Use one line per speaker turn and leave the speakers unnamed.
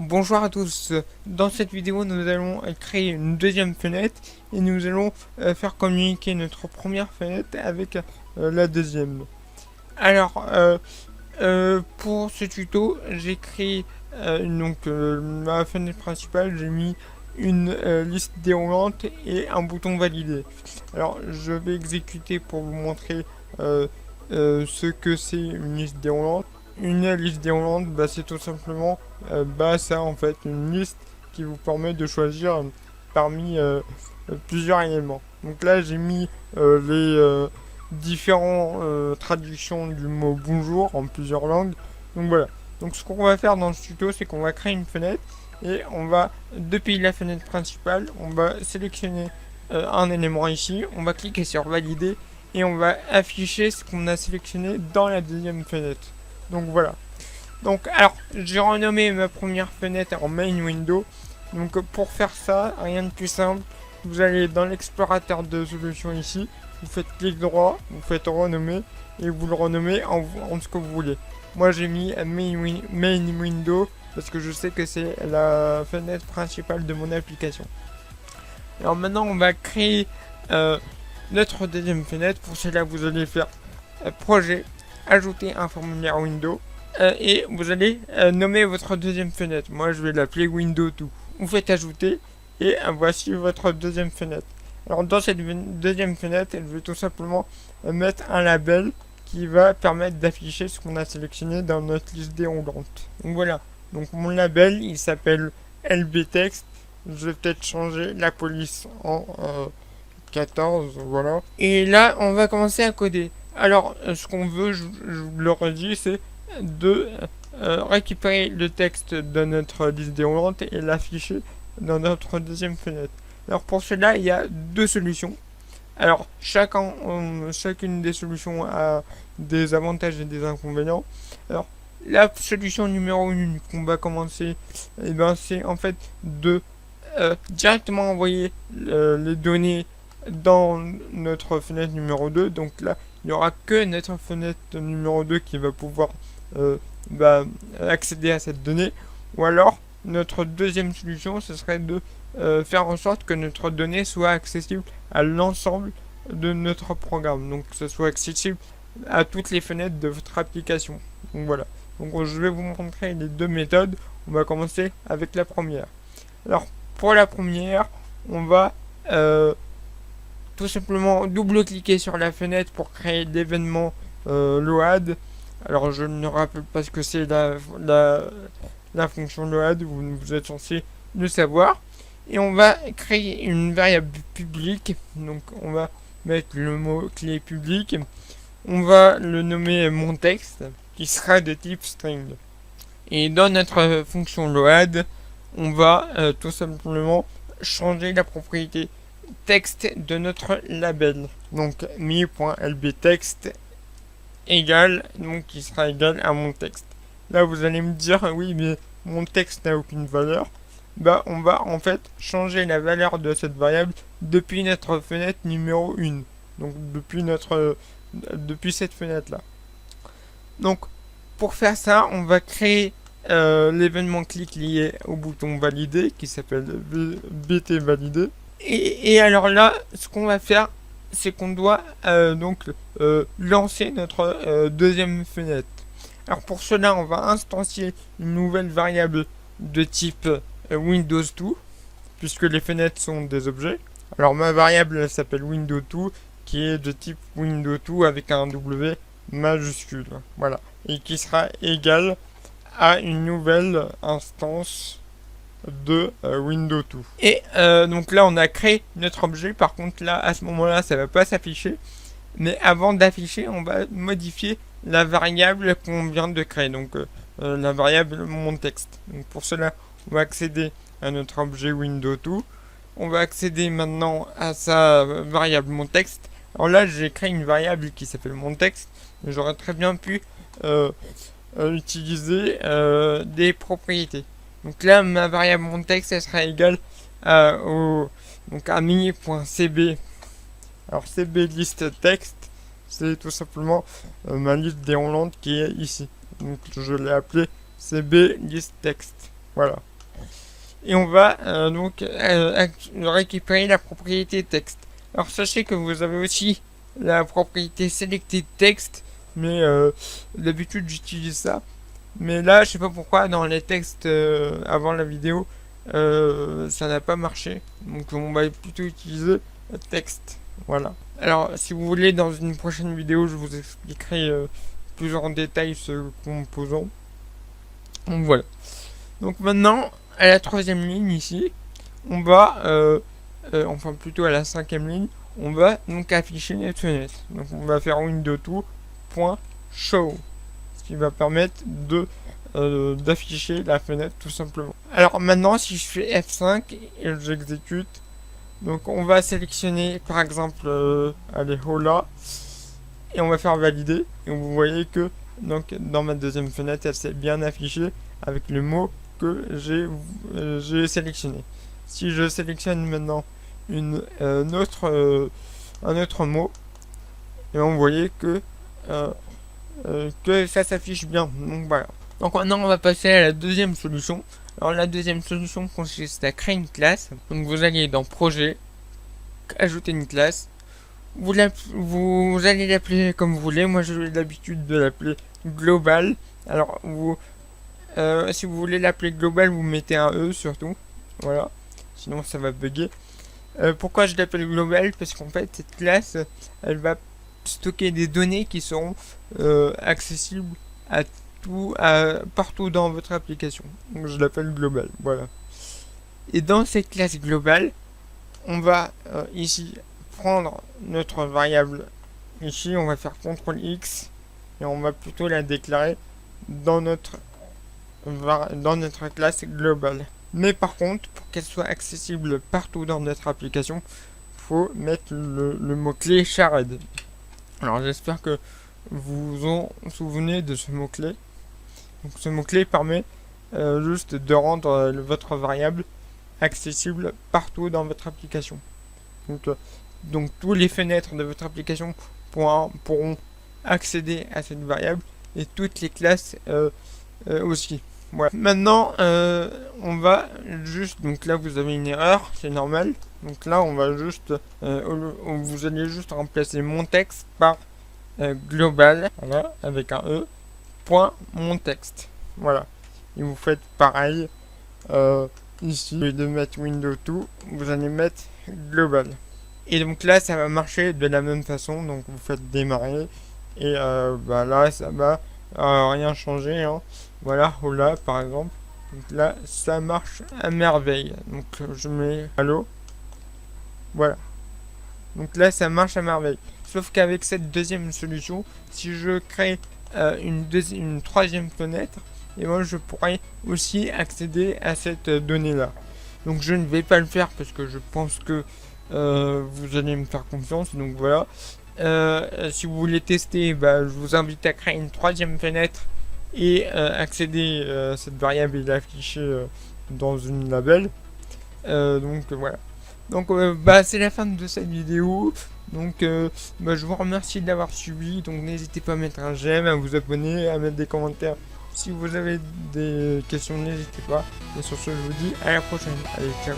Bonjour à tous, dans cette vidéo nous allons créer une deuxième fenêtre et nous allons faire communiquer notre première fenêtre avec la deuxième. Alors pour ce tuto j'ai créé ma fenêtre principale, j'ai mis une liste déroulante et un bouton valider. Alors je vais exécuter pour vous montrer ce que c'est une liste déroulante. Une liste déroulante, c'est tout simplement ça en fait, une liste qui vous permet de choisir parmi plusieurs éléments. Donc là j'ai mis les différentes traductions du mot bonjour en plusieurs langues. Donc voilà. Donc ce qu'on va faire dans ce tuto, c'est qu'on va créer une fenêtre et on va, depuis la fenêtre principale, on va sélectionner un élément ici, on va cliquer sur valider et on va afficher ce qu'on a sélectionné dans la deuxième fenêtre. Donc voilà. Donc alors j'ai renommé ma première fenêtre en main window. Donc pour faire ça, rien de plus simple, vous allez dans l'explorateur de solutions ici, vous faites clic droit, vous faites renommer et vous le renommez en ce que vous voulez. Moi j'ai mis main window parce que je sais que c'est la fenêtre principale de mon application. Alors maintenant on va créer notre deuxième fenêtre. Pour cela vous allez faire projet, ajouter un formulaire window et vous allez nommer votre deuxième fenêtre. Moi je vais l'appeler window 2. Vous faites ajouter et voici votre deuxième fenêtre. Alors dans cette deuxième fenêtre, je vais tout simplement mettre un label qui va permettre d'afficher ce qu'on a sélectionné dans notre liste déroulante. Donc voilà. Donc mon label il s'appelle LBText. Je vais peut-être changer la police en 14, voilà. Et là, on va commencer à coder. Alors, ce qu'on veut, je vous le redis, c'est de récupérer le texte de notre liste déroulante et l'afficher dans notre deuxième fenêtre. Alors, pour cela, il y a deux solutions. Alors, chacune des solutions a des avantages et des inconvénients. Alors, la solution numéro 1 qu'on va commencer, c'est en fait de directement envoyer les données dans notre fenêtre numéro 2. Donc là, il n'y aura que notre fenêtre numéro 2 qui va pouvoir accéder à cette donnée. Ou alors, notre deuxième solution, ce serait de faire en sorte que notre donnée soit accessible à l'ensemble de notre programme. Donc, que ce soit accessible à toutes les fenêtres de votre application. Donc voilà. Donc je vais vous montrer les deux méthodes. On va commencer avec la première. Alors, pour la première, on va tout simplement double-cliquer sur la fenêtre pour créer l'événement load. Alors je ne rappelle pas ce que c'est la fonction load, vous êtes censé le savoir. Et on va créer une variable publique. Donc on va mettre le mot clé public. On va le nommer mon texte qui sera de type string. Et dans notre fonction load, on va tout simplement changer la propriété texte de notre label. Donc mi.lbtext égale, donc qui sera égal à mon texte. Là vous allez me dire oui mais mon texte n'a aucune valeur. On va en fait changer la valeur de cette variable depuis notre fenêtre numéro 1. Donc depuis cette fenêtre là. Donc pour faire ça, on va créer l'événement clic lié au bouton valider qui s'appelle bt valider. Et alors là, ce qu'on va faire, c'est qu'on doit lancer notre deuxième fenêtre. Alors pour cela, on va instancier une nouvelle variable de type Windows 2, puisque les fenêtres sont des objets. Alors ma variable elle s'appelle Windows 2, qui est de type Windows 2 avec un W majuscule. Voilà. Et qui sera égale à une nouvelle instance de Windows 2. Et donc là on a créé notre objet. Par contre là à ce moment là ça va pas s'afficher, mais avant d'afficher on va modifier la variable qu'on vient de créer, donc la variable mon texte. Donc pour cela on va accéder à notre objet Windows 2. On va accéder maintenant à sa variable mon texte. Alors là j'ai créé une variable qui s'appelle mon texte, mais j'aurais très bien pu utiliser des propriétés. Donc là, ma variable mon texte, elle sera égale à mi.cb. Alors cb liste texte, c'est tout simplement ma liste déroulante qui est ici. Donc je l'ai appelé cb liste texte. Voilà. Et on va donc récupérer la propriété texte. Alors sachez que vous avez aussi la propriété selected text, mais d'habitude j'utilise ça. Mais là, je sais pas pourquoi, dans les textes avant la vidéo, ça n'a pas marché. Donc on va plutôt utiliser texte. Voilà. Alors, si vous voulez, dans une prochaine vidéo, je vous expliquerai plus en détail ce composant. Donc voilà. Donc maintenant, à la troisième ligne ici, on va, enfin plutôt à la cinquième ligne, on va donc afficher les fenêtres. Donc on va faire window2.show, ce qui va permettre de d'afficher la fenêtre tout simplement. Alors maintenant, si je fais F5 et j'exécute, donc on va sélectionner par exemple, allez, Hola, et on va faire valider. Et vous voyez que donc dans ma deuxième fenêtre, elle s'est bien affichée avec le mot que j'ai sélectionné. Si je sélectionne maintenant un autre mot, et on voyait que ça s'affiche bien. Donc voilà. Donc maintenant on va passer à la deuxième solution. Alors la deuxième solution consiste à créer une classe. Donc vous allez dans projet, ajouter une classe. Vous allez l'appeler comme vous voulez. Moi j'ai l'habitude de l'appeler global. Alors si vous voulez l'appeler global, vous mettez un E surtout. Voilà. Sinon ça va bugger. Pourquoi je l'appelle global? Parce qu'en fait cette classe, elle va stocker des données qui seront accessibles partout dans votre application. Donc je l'appelle global. Voilà. Et dans cette classe globale, on va ici prendre notre variable. Ici, on va faire CTRL X et on va plutôt la déclarer dans notre classe globale. Mais par contre, pour qu'elle soit accessible partout dans notre application, faut mettre le mot-clé shared. Alors j'espère que vous vous souvenez de ce mot-clé. Donc ce mot-clé permet juste de rendre votre variable accessible partout dans votre application. Donc tous les fenêtres de votre application pourront accéder à cette variable et toutes les classes aussi. Voilà. Maintenant, on va juste, donc là vous avez une erreur, c'est normal. Donc là on va juste, vous allez juste remplacer mon texte par global, voilà, avec un E, point mon texte. Voilà. Et vous faites pareil ici, au lieu de mettre Windows 2, vous allez mettre global. Et donc là ça va marcher de la même façon, donc vous faites démarrer et là ça va rien changer, hein. Voilà, Hola par exemple. Donc là ça marche à merveille. Donc je mets Allo. Voilà. Donc là ça marche à merveille. Sauf qu'avec cette deuxième solution, si je crée une troisième fenêtre, et moi je pourrais aussi accéder à cette donnée là. Donc je ne vais pas le faire parce que je pense que vous allez me faire confiance. Donc voilà. Si vous voulez tester, je vous invite à créer une troisième fenêtre et accéder à cette variable et l'afficher dans une label. Donc voilà. Donc c'est la fin de cette vidéo. Donc je vous remercie d'avoir suivi. Donc n'hésitez pas à mettre un j'aime, à vous abonner, à mettre des commentaires. Si vous avez des questions, n'hésitez pas. Et sur ce, je vous dis à la prochaine. Allez, ciao.